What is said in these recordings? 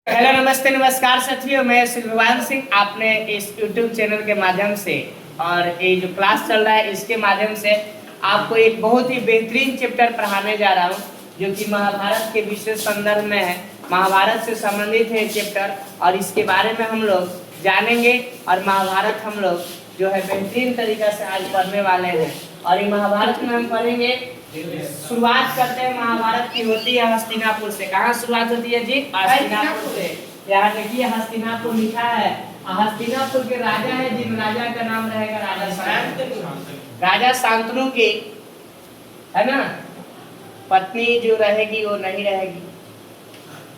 Hello नमस्ते नमस्कार साथियों, मैं शिववान सिंह। आपने इस YouTube चैनल के माध्यम से और ये जो क्लास चल रहा है इसके माध्यम से आपको एक बहुत ही बेहतरीन चैप्टर पढ़ाने जा रहा हूँ, जो कि महाभारत के विशेष संदर्भ में है। महाभारत से संबंधित है चैप्टर और इसके बारे में हम लोग जानेंगे और महाभारत हम लोग जो है बेहतरीन तरीका से आज पढ़ने वाले हैं। और ये महाभारत में हम पढ़ेंगे, शुरुआत करते हैं। महाभारत की होती है हस्तिनापुर से। कहाँ शुरुआत होती है जी? हस्तिनापुर से। यहाँ देखिए हस्तिनापुर लिखा है। हस्तिनापुर के राजा है, जिन राजा का नाम रहेगा राजा शांतनु की, है ना, पत्नी जो रहेगी वो नहीं रहेगी,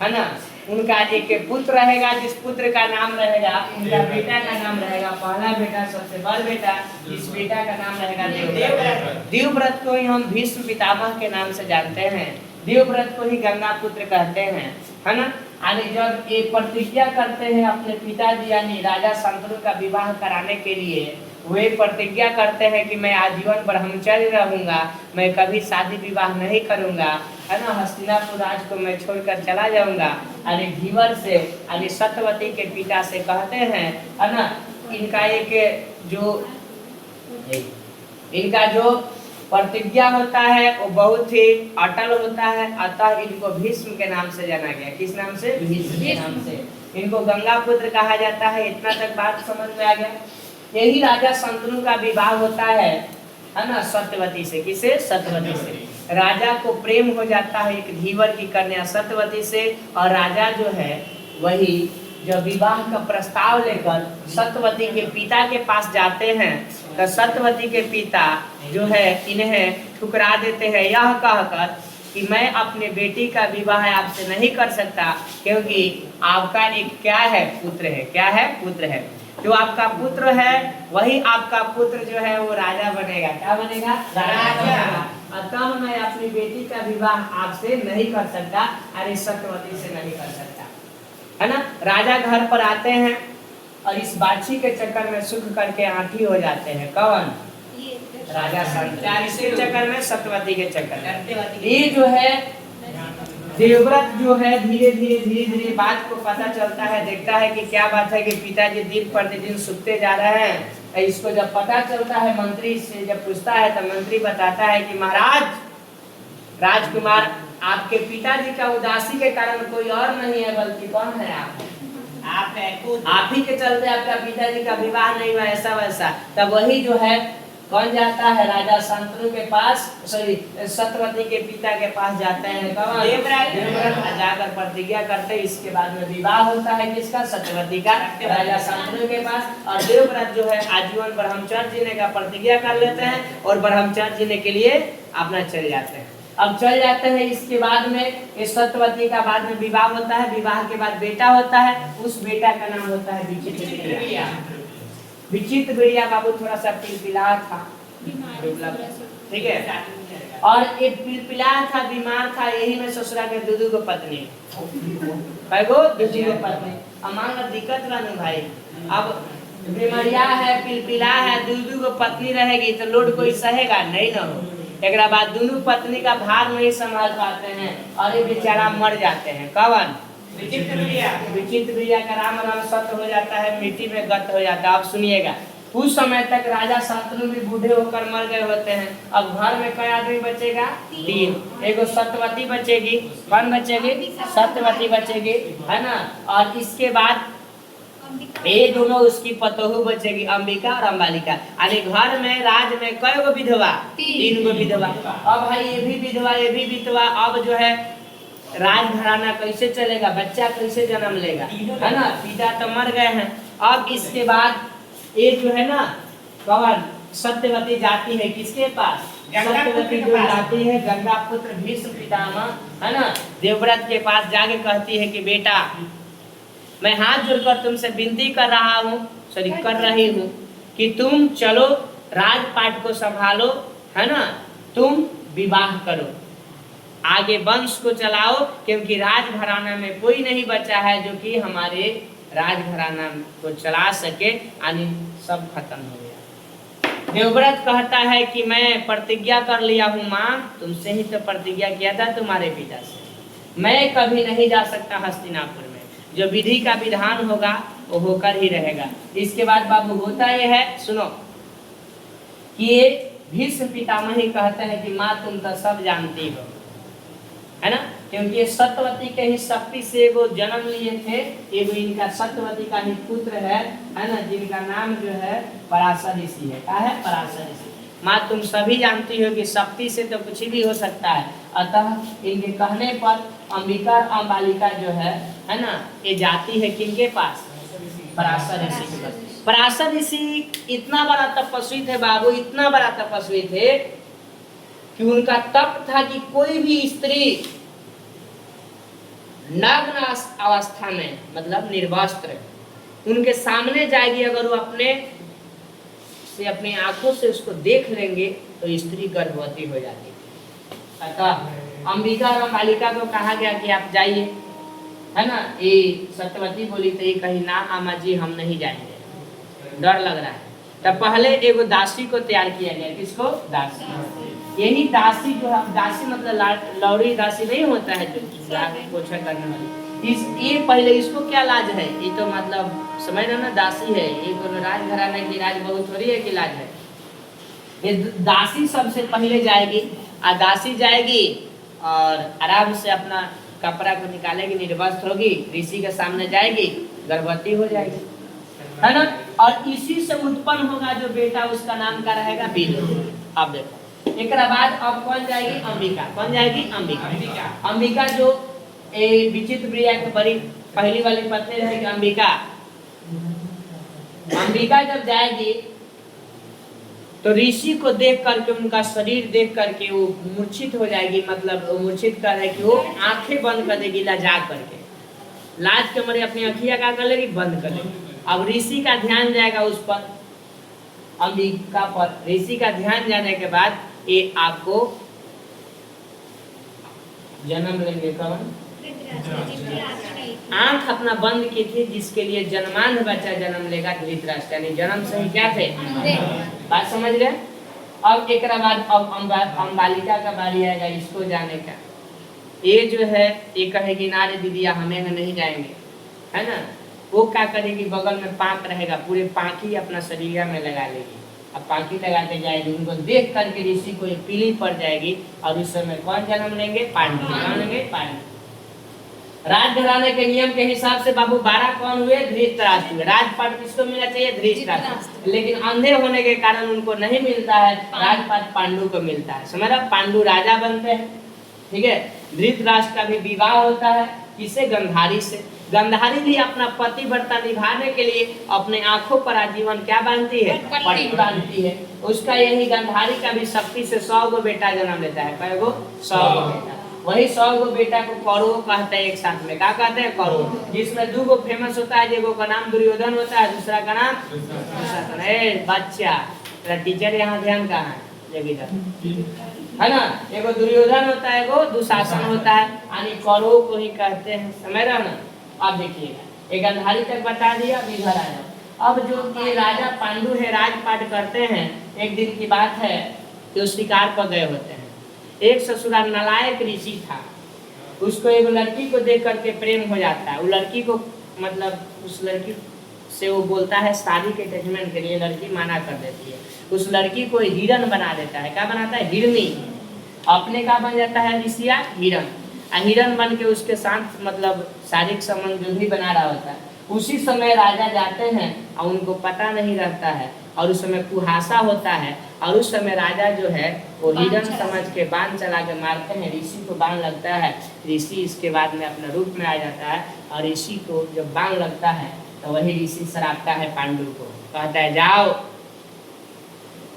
है ना। उनका एक पुत्र रहेगा, जिस पुत्र का नाम रहेगा, उनका बेटा का नाम रहेगा, पहला बेटा सबसे बड़ा बेटा, इस बेटा का नाम रहेगा देवव्रत। देवव्रत को ही हम भीष्म पितामह के नाम से जानते हैं। देवव्रत को ही गंगा पुत्र कहते हैं, है ना। आगे जब एक प्रतिज्ञा करते हैं अपने पिताजी यानी राजा शांतनु का विवाह कराने के लिए, वे प्रतिज्ञा करते हैं कि मैं आजीवन ब्रह्मचर्य रहूंगा, मैं कभी शादी विवाह नहीं करूंगा, है ना। हस्तिनापुर राज को मैं छोड़कर चला जाऊंगा। अरे धीवर से अरे सत्यवती के पिता से कहते हैं, है ना। इनका जो प्रतिज्ञा होता है वो बहुत ही अटल होता है, अतः इनको भीष्म के नाम से जाना गया। किस नाम से? भीष्म के नाम से। इनको गंगा पुत्र कहा जाता है। इतना तक बात समझ में आ गया। यही राजा शांतनु का विवाह होता है ना, सत्यवती से। किसे? सत्यवती से। राजा को प्रेम हो जाता है एक धीवर की कन्या सत्यवती से, और राजा जो है वही जब विवाह का प्रस्ताव लेकर सत्यवती के पिता के पास जाते हैं, तो सत्यवती के पिता जो है इन्हें ठुकरा देते हैं, यह कहकर कि मैं अपने बेटी का विवाह आपसे नहीं कर सकता, क्योंकि आपका एक क्या है? पुत्र है। क्या है? पुत्र है। जो आपका पुत्र है वही आपका पुत्र जो है वो राजा बनेगा। क्या बनेगा? राजा। अतः मैं अपनी बेटी का विवाह आपसे नहीं कर सकता, अरे सत्यवती से नहीं कर सकता, है ना। राजा घर पर आते हैं और इस बाछी के चक्कर में सुख करके आंठी हो जाते हैं। कौन? राजा शांतनु। इसके चक्कर में, सत्यवती के चक्कर में ये जो है देवव्रत जो है धीरे धीरे बात को पता चलता है, देखता है कि क्या बात है कि पिताजी दिन प्रतिदिन सूखते जा रहे हैं। इसको जब पता चलता है, मंत्री से जब पूछता है तो मंत्री बताता है कि महाराज, राजकुमार, आपके पिताजी का उदासी के कारण कोई और नहीं है बल्कि कौन है? आप है। आप ही के चलते आपका पिताजी का विवाह नहीं हुआ, ऐसा वैसा। तब वही जो है कौन जाता है? राजा शांतनु के पास, सॉरी सत्यवती के पिता के पास जाते हैं। कौन? देवव्रत। जाकर प्रतिज्ञा करते, इसके बाद में विवाह होता है किसका? सत्यवती का, राजा शांतनु के पास। और देवव्रत जो है आजीवन ब्रह्मचर्य जीने का प्रतिज्ञा कर लेते हैं और ब्रह्मचर्य जीने के लिए अपना चले जाते हैं। अब चल जाते हैं। इसके बाद में इस सत्यवती का बाद में विवाह होता है। विवाह के बाद बेटा होता है। उस बेटा का नाम होता है विचित्रवीर्य। विचित्रवीर्य बाबू थोड़ा सा पिलपिला था, ठीक है, और एक पिलपिला था, बीमार था। यही में ससुरा के दूधू को पत्नी, दूधू को पत्नी। अमांग दिक्कत बा नहीं भाई। अब बीमारिया है, पिलपिला है, दूधू को पत्नी रहेगी तो लोड कोई सहेगा नहीं ना हो। एक बाद दोनों पत्नी का भार नहीं संभाल पाते हैं और ये बेचारा मर जाते हैं। कौन? विचित्रवीर्य का राम सत्य हो जाता है, मिट्टी में गत हो जाता है। अब सुनिएगा, कुछ समय तक राजा शांतनु भी बूढ़े होकर मर गए होते हैं। अब घर में कई आदमी बचेगा? 3। एगो सत्यवती बचेगी। कौन बचेगी? सत्यवती बचेगी, है ना। और इसके बाद ये दोनों उसकी पतोहू बचेगी, अंबिका और अंबालिका। अरे घर में राज में कई गो विधवा? 3 गो विधवा। अब भाई ये भी विधवा, ये भी विधवा। अब जो है राजघराना कैसे चलेगा? बच्चा कैसे जन्म लेगा, है ना। पिता तो मर गए हैं। अब इसके बाद ये जो है ना, कौन? सत्यवती जाती है किसके पास? सत्यवती जो जाती है गंगा पुत्र भीष्म पितामह, है ना, देवव्रत के पास जाके कहती है कि बेटा, मैं हाथ जोड़कर तुमसे विनती कर रही हूँ कि तुम चलो राजपाट को संभालो, है ना, तुम विवाह करो, आगे वंश को चलाओ, क्योंकि राजघराना में कोई नहीं बचा है जो कि हमारे राजघराना को चला सके, यानी सब खत्म हो गया। देवव्रत कहता है कि मैं प्रतिज्ञा कर लिया हूँ माँ, तुमसे ही तो प्रतिज्ञा किया था तुम्हारे पिता से, मैं कभी नहीं जा सकता हस्तिनापुर में। जो विधि का विधान होगा वो होकर ही रहेगा। इसके बाद बाबू होता ये है, सुनो, कि ये भीष्म पितामह ही कहते हैं कि माँ तुम तो सब जानती हो, है ना, क्योंकि ये सत्यवती के ही शक्ति से वो जन्म लिए थे। ये इनका सत्यवती का ही पुत्र है ना, जिनका नाम जो है पराशर ऋषि है। क्या है? पराशर ऋषि। माँ तुम सभी जानती हो कि शक्ति से तो कुछ भी हो सकता है, अतः इनके कहने पर अंबिका और अंबालिका जो है ना, ये जाती है किनके पास? पराशर ऋषि के पास। पराशर ऋषि इतना बड़ा तपस्वी थे बाबू, इतना बड़ा तपस्वी थे कि उनका तप था कि कोई भी स्त्री नग्न अवस्था में, मतलब निर्वस्त्र, उनके सामने जाएगी, अगर वो अपनी आंखों से उसको देख लेंगे तो स्त्री गर्भवती हो जाती है। अतः अंबिका और अंबालिका को कहा गया कि आप जाइए, है ना। ये सत्यवती बोली तो ये कही ना अम्मा जी हम नहीं जाएंगे, डर लग रहा है। तब पहले एगो दासी को तैयार किया गया। किसको? दासी। यही दासी जो है, दासी मतलब लौड़ी दासी नहीं होता है जो पोछा करने वाली, ये पहले इसको क्या लाज है? ये तो मतलब समझ रहे ना, दासी है ये, कोई राजघराने की राजबहू थोड़ी है कि लाज है। ये दासी सबसे पहले जाएगी, और दासी जाएगी और आराम से अपना कपड़ा को निकालेगी, निर्वस्त्र होगी, ऋषि के सामने जाएगी, गर्भवती हो जाएगी, है ना। और इसी से उत्पन्न होगा जो बेटा, उसका नाम क्या रहेगा? बीज। अब देखो एक बाद अब कौन जाएगी? अंबिका। कौन जाएगी? अंबिका। अंबिका जो विचित्र प्रिया की बड़ी पहली वाली पत्नी रहेगी अंबिका। अंबिका जब जाएगी तो ऋषि को देख करके, उनका शरीर देख करके वो मूर्छित हो जाएगी, मतलब वो मूर्छित कर है कि वो आंखें बंद कर देगी लजा करके, लाज के मारे अपनी आंखियां क्या कर लेगी? बंद कर लेगी। अब ऋषि का ध्यान जाएगा उस पर, अंबिका पर। ऋषि का ध्यान जाने के बाद ये आपको जन्म लेंगे। कौन? आंख अपना बंद की थी, जिसके लिए जन्मांध बच्चा जन्म लेगा धृतराष्ट्र, यानी जन्म से ही क्या थे? बात समझ गए? अब एक बाद अब अंबालिका का बारी आएगा इसको जाने का। ये जो है ये कहेगी ना रे दीदिया हमें नहीं जाएंगे, है ना। वो क्या करेगी? बगल में पांख रहेगा, पूरे पांखी अपना शरीर में लगा लेगी। अब पांखी लगाते जाएगी, उनको देख करके ऋषि को एक पीली पड़ जाएगी, और उस समय कौन जन्म लेंगे? पांडु। कौन लेंगे? पांडु। राजघराने के नियम के हिसाब से बाबू 12 कौन हुए? धृतराष्ट्र हुए। राजपाट किसको मिलना चाहिए? धृतराष्ट्र। लेकिन अंधे होने के कारण उनको नहीं मिलता है, राजपाट पांडु को मिलता है। समझ रहा? पांडु राजा बनते हैं, ठीक है। धृतराष्ट्र का भी विवाह होता है, किसे? गंधारी से। गंधारी भी अपना पतिव्रता निभाने के लिए अपने आंखों पर आजीवन क्या बांधती है? पट्टी बांधती है। उसका यही गंधारी का भी शक्ति से 100 गो बेटा जन्म लेता है। कई गो? 100 गो बेटा। वही 100 गो बेटा को कौरव कहते हैं एक साथ में। क्या कहते हैं? कौरव। जिसमें 2 गो फेमस होता है, एगो का नाम दुर्योधन होता है, दूसरा का नाम दुशासन। बच्चा तेरा टीचर यहाँ ध्यान कहाँ है? है ना। एगो दुर्योधन होता है, एगो दुशासन होता है, यानी कौरव को ही कहते हैं। समझ रहे हो ना? अब देखिएगा, एक गंधारी तक बता दिया, अब इधर आया। अब जो ये राजा पांडु है राजपाट करते हैं, एक दिन की बात है कि शिकार पर गए होते हैं। एक ससुराल नालायक ऋषि था, उसको एक लड़की को देख करके प्रेम हो जाता है। वो लड़की को मतलब उस लड़की से वो बोलता है शादी के अटैचमेंट के लिए, लड़की माना कर देती है। उस लड़की को हिरन बना देता है। क्या बनाता है? हिरनी। अपने का बन जाता है ऋषिया हिरन। हिरन बन के उसके साथ मतलब शारीरिक संबंध जो भी बना रहा होता है। उसी समय राजा जाते हैं और उनको पता नहीं रहता है, और उस समय कुहासा होता है, और उस समय राजा जो है वो हिरन समझ के बाण चला के मारते हैं। ऋषि को बाण लगता है, ऋषि इसके बाद में अपना रूप में आ जाता है, और ऋषि को जब बाण लगता है तो वही ऋषि श्रापता है पांडु को, कहता है जाओ,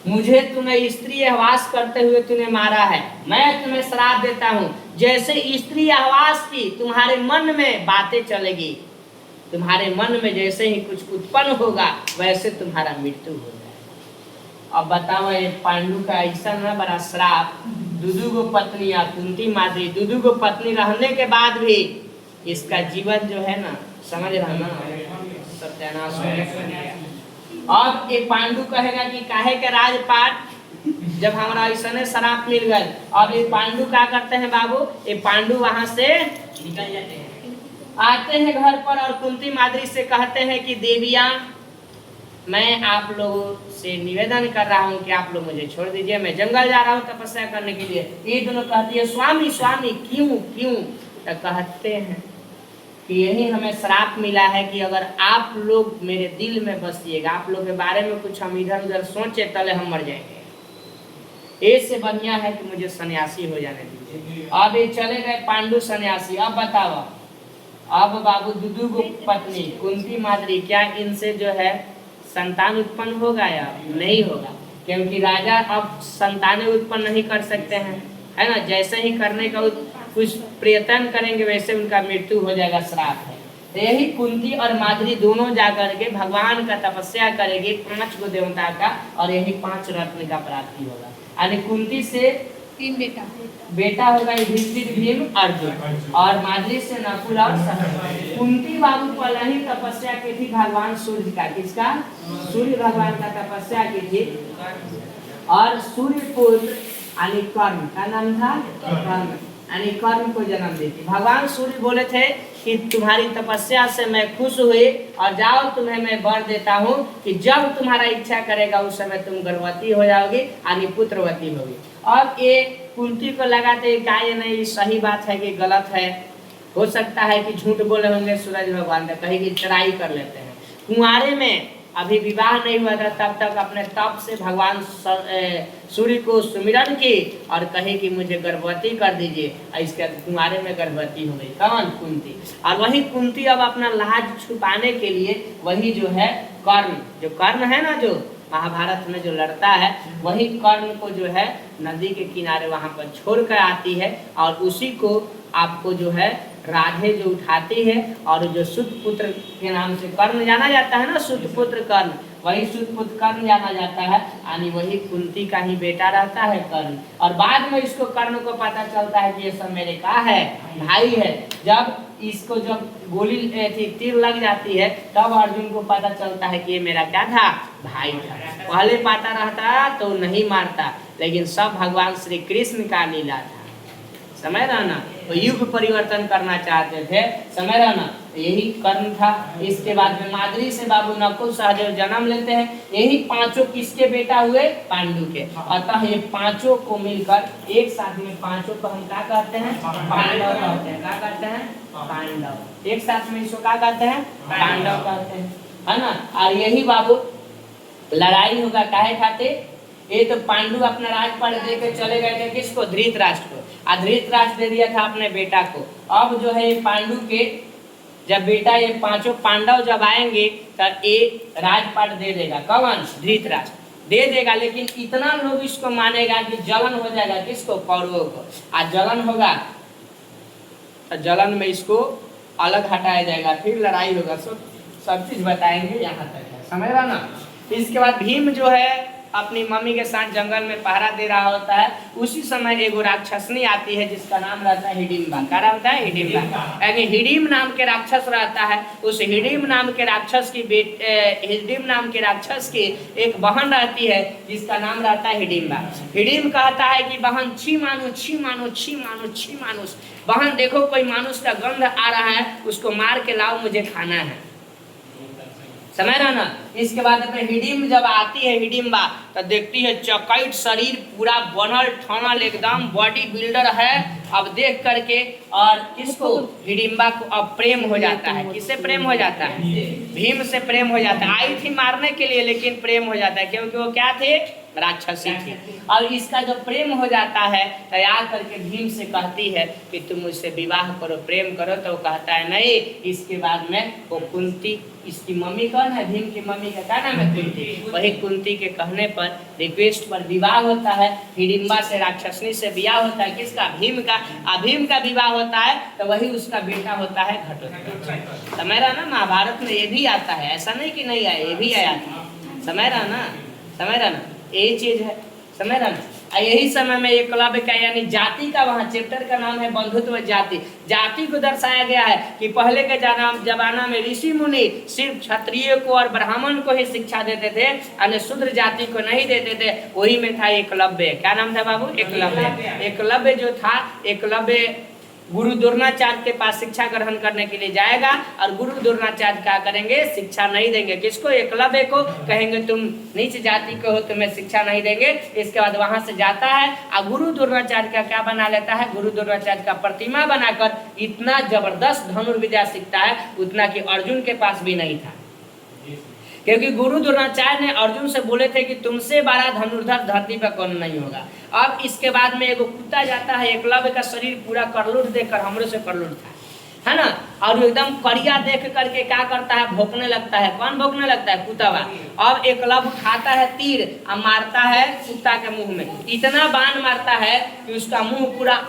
मुझे तुम्हें स्त्री आवास करते हुए तूने मारा है, मैं तुम्हें श्राप देता हूँ। जैसे स्त्री आवास की तुम्हारे मन में बातें चलेगी, तुम्हारे मन में जैसे ही कुछ उत्पन्न होगा वैसे तुम्हारा मृत्यु हो जाएगा। अब बताओ ये पांडु का ऐसा ना बड़ा श्राप, 2 गो पत्नियां, कुंती माद्री 2 गो पत्नी रहने के बाद भी इसका जीवन जो है ना, समझ रहा ना, सत्यानाश हो गया। अब एक पांडु कहेगा कि काहे के राजपाट, जब हमारा ऐसा शराप मिल गए। अब ये पांडु क्या करते हैं बाबू? ये पांडु वहां से निकल जाते हैं, आते हैं घर पर और कुंती माद्री से कहते हैं कि देवियां, मैं आप लोगों से निवेदन कर रहा हूँ कि आप लोग मुझे छोड़ दीजिए, मैं जंगल जा रहा हूँ तपस्या करने के लिए। ये दोनों कहती है स्वामी स्वामी क्यों क्यों? तो कहते हैं कि यही हमें श्राप मिला है कि अगर आप लोग मेरे दिल में बसिएगा, आप लोग के बारे में कुछ हम इधर उधर सोचे तले हम मर जाएंगे। इससे बढ़िया है कि मुझे सन्यासी हो जाने दीजिए। अब ये चले गए पांडु सन्यासी। अब बताओ, अब बाबू दुदू को पत्नी कुंती माद्री, क्या इनसे जो है संतान उत्पन्न होगा या नहीं होगा? क्योंकि राजा अब संतानें उत्पन्न नहीं कर सकते हैं, है ना। जैसे ही करने का कुछ प्रयत्न करेंगे वैसे उनका मृत्यु हो जाएगा, श्राप है। तो यही कुंती और माद्री दोनों जाकर के भगवान का तपस्या करेगी 5 गो देवता का, और यही 5 रत्न का प्राप्ति होगा। यानी कुंती से 3 बेटा होगा युधिष्ठिर, भीम, अर्जुन, और माद्री से नकुल और सहदेव। कुंती बाबू पहले ही तपस्या की थी भगवान सूर्य का। किसका? सूर्य भगवान का तपस्या की थी। और सूर्य पुत्र यानी कर्ण का नाम था, कर्ण यानी कर्ण को जन्म दी थी। भगवान सूर्य बोले थे कि तुम्हारी तपस्या से मैं खुश हुई और जाओ, तुम्हें मैं वर देता हूँ कि जब तुम्हारा इच्छा करेगा उस समय तुम गर्भवती हो जाओगी, यानी पुत्रवती होगी। अब ये कुंती को लगाते क्या ये नहीं सही बात है कि गलत है? हो सकता है कि झूठ बोले होंगे सूरज भगवान, कहीं की चढ़ाई कर लेते हैं। कुंवारे में अभी विवाह नहीं हुआ था तब तक अपने तप से भगवान सूर्य को सुमिरन की और कहे कि मुझे गर्भवती कर दीजिए। इसके कुंवारे में गर्भवती हो गई। कौन? कुंती। और वही कुंती अब अपना लाज छुपाने के लिए वही जो है कर्ण, जो कर्ण है ना, जो महाभारत में जो लड़ता है, वही कर्ण को जो है नदी के किनारे वहां पर छोड़ कर आती है। और उसी को आपको जो है राधे जो उठाती है, और जो सुत पुत्र के नाम से कर्ण जाना जाता है ना, सुत पुत्र कर्ण, वही सुत पुत्र कर्ण जाना जाता है। यानी वही कुंती का ही बेटा रहता है कर्ण। और बाद में इसको कर्ण को पता चलता है कि ये सब मेरे का है, भाई है। जब इसको जब गोली थी तीर लग जाती है तब अर्जुन को पता चलता है कि ये मेरा क्या था, भाई था। पहले पता रहता तो नहीं मारता, लेकिन सब भगवान श्री कृष्ण का लीला था। समझ रहा ना? तो युग परिवर्तन करना चाहते थे, समझ रहा ना? यही कर्ण था। इसके बाद में माद्री से बाबू नकुल सहदेव जन्म लेते हैं। यही 5 किसके बेटा हुए? पांडु के। अतः ये 5 को मिलकर एक साथ में 5 को हम क्या कहते हैं? पांडव कहते हैं। क्या कहते हैं? पांडव। एक साथ में इसको क्या कहते हैं? पांडव कहते हैं, है ना। और यही बाबू लड़ाई होगा काहे खातिर? ये तो पांडु अपना राजपाट दे के चले गए थे किसको? धृतराष्ट्र को। धृतराष्ट्र दे दिया था अपने बेटा को। अब जो है पांडु के जब बेटा ये 5 पांडव जब आएंगे तो एक राजपाट दे देगा। कौन? धृतराष्ट्र दे देगा। लेकिन इतना लोग इसको मानेगा कि जलन हो जाएगा किसको? कौरवों को। आज जलन होगा तो जलन में इसको अलग हटाया जाएगा, फिर लड़ाई होगा। सब चीज बताएंगे, यहाँ तक है, समझ रहा ना। इसके बाद भीम जो है अपनी मम्मी के साथ जंगल में पहरा दे रहा होता है। उसी समय एगो राक्षसनी आती है जिसका नाम रहता है हिडिम्बा। क्या रहता है? हिडिम्बा। यानी हिडिम नाम के राक्षस रहता है। उस हिडिम नाम के राक्षस की एक बहन रहती है जिसका नाम रहता है हिडिम्बा। हिडिम कहता है कि बहन छी मानुष, छी मानुष, छी मानुष, छी मानुष। बहन देखो कोई मानुष का गंध आ रहा है, उसको मार के लाओ, मुझे खाना है। समझ रहा ना। इसके बाद में हिडिम जब आती है हिडिम्बा तो देखती है चकैत शरीर, पूरा बनल ठनल, एकदम बॉडी बिल्डर है। अब देख करके और किसको? हिडिम्बा को अब प्रेम हो जाता है। किससे प्रेम हो जाता है? भीम से प्रेम हो जाता है। आई थी मारने के लिए लेकिन प्रेम हो जाता है, क्योंकि वो क्या थे? राक्षसी थी। और इसका जब प्रेम हो जाता है तो आ करके भीम से कहती है कि तुम मुझसे विवाह करो, प्रेम करो। तो वो कहता है नहीं। इसके बाद में वो कुंती, इसकी मम्मी कौन है? भीम की मम्मी का क्या नाम है? कुंती। वही कुंती के कहने पर, रिक्वेस्ट पर विवाह होता है। हिडिम्बा से राक्षसनी से विवाह होता है। किसका? भीम का। भीम का विवाह होता है तो वही उसका बेटा होता है घटोत्कच। समझ रहा ना? महाभारत में ये भी आता है, ऐसा नहीं कि नहीं आया, ये भी आया था। समझ रहा ना? समझ रहा ना? यही चीज है, समझ रहा ना। यही समय में एकलव्य का यानी जाति का, वहाँ चैप्टर का नाम है बंधुत्व जाति। जाति को दर्शाया गया है कि पहले के जमाना में ऋषि मुनि सिर्फ क्षत्रिय को और ब्राह्मण को ही शिक्षा देते थे, अन्य शूद्र जाति को नहीं देते थे। वही में था एकलव्य। क्या नाम था बाबू? एकलव्य। एकलव्य जो था, एकलव्य गुरु द्रोणाचार्य के पास शिक्षा ग्रहण करने के लिए जाएगा और गुरु द्रोणाचार्य क्या करेंगे, शिक्षा नहीं देंगे। किसको? एकलव्य को। कहेंगे तुम नीच जाति के हो, तुम्हें शिक्षा नहीं देंगे। इसके बाद वहां से जाता है और गुरु द्रोणाचार्य का क्या बना लेता है, गुरु द्रोणाचार्य का प्रतिमा बनाकर इतना जबरदस्त धनुर्विद्या सीखता है उतना कि अर्जुन के पास भी नहीं था। क्योंकि गुरु द्रोणाचार्य ने अर्जुन से बोले थे कि तुमसे बड़ा धनुर्धर धरती पर कौन नहीं होगा। अब इसके बाद में एगो कुत्ता जाता है, एकलव्य का शरीर पूरा करलुट देखकर, हमरे से करलुट था, है ना, और एकदम करिया देख करके क्या करता है, भौंकने लगता है। कौन भौंकने लगता है? कुत्तावा। अब एकलव्य उठाता है तीर और मारता है कुत्ता के मुंह में। इतना बाण मारता है कि उसका मुंह पूरा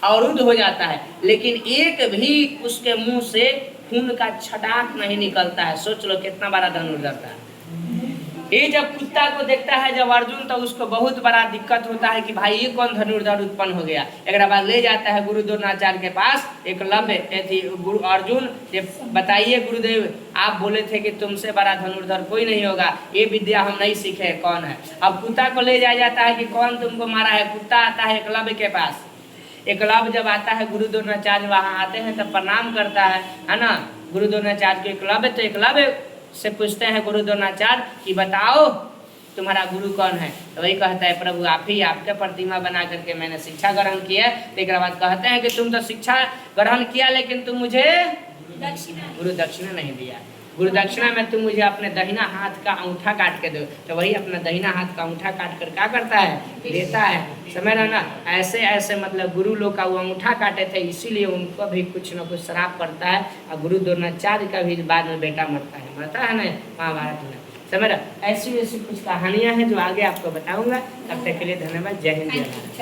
अवरुद्ध हो जाता है, लेकिन एक भी उसके मुंह से खून का छटाक नहीं निकलता है। सोच लो कितना बड़ा धनुर्धर था। ये जब कुत्ता को देखता है जब अर्जुन, तो उसको बहुत बड़ा दिक्कत होता है कि भाई ये कौन धनुर्धर उत्पन्न हो गया। एक बाद ले जाता है गुरु द्रोणाचार्य के पास। एकलव्य गुरु अर्जुन, बताइए गुरुदेव, आप बोले थे कि तुमसे बड़ा धनुर्धर कोई नहीं होगा, ये विद्या हम नहीं सीखे, कौन है? अब कुत्ता को ले जाया जाता है कि कौन तुमको मारा है। कुत्ता आता है एकलव्य के पास। एकलव्य जब आता है, गुरु द्रोणाचार्य वहां आते हैं तब प्रणाम करता है ना, गुरु द्रोणाचार्य को एकलव्य। तो एकलव्य से पूछते हैं गुरु द्रोणाचार्य कि बताओ तुम्हारा गुरु कौन है? तो वही कहता है प्रभु आप ही, आपका प्रतिमा बना करके मैंने शिक्षा ग्रहण किया। तो एक बाद कहते हैं कि तुम तो शिक्षा ग्रहण किया लेकिन तुम मुझे गुरु दक्षिणा नहीं दिया। गुरु दक्षिणा में तुम मुझे अपने दाहिना हाथ का अंगूठा काट के दो। तो वही अपना दाहिना हाथ का अंगूठा काट कर क्या करता है, लेता है। समझ रहे ना, ऐसे ऐसे मतलब गुरु लोग का वो अंगूठा काटे थे, इसीलिए उनको भी कुछ न कुछ श्राप पड़ता है। और गुरु द्रोणाचार्य का भी बाद में बेटा मरता है ना महाभारत में। समझ रहे, ऐसी ऐसी कुछ कहानियां हैं जो आगे आपको बताऊंगा। तब तक के लिए धन्यवाद। जय हिंद, जय भारत।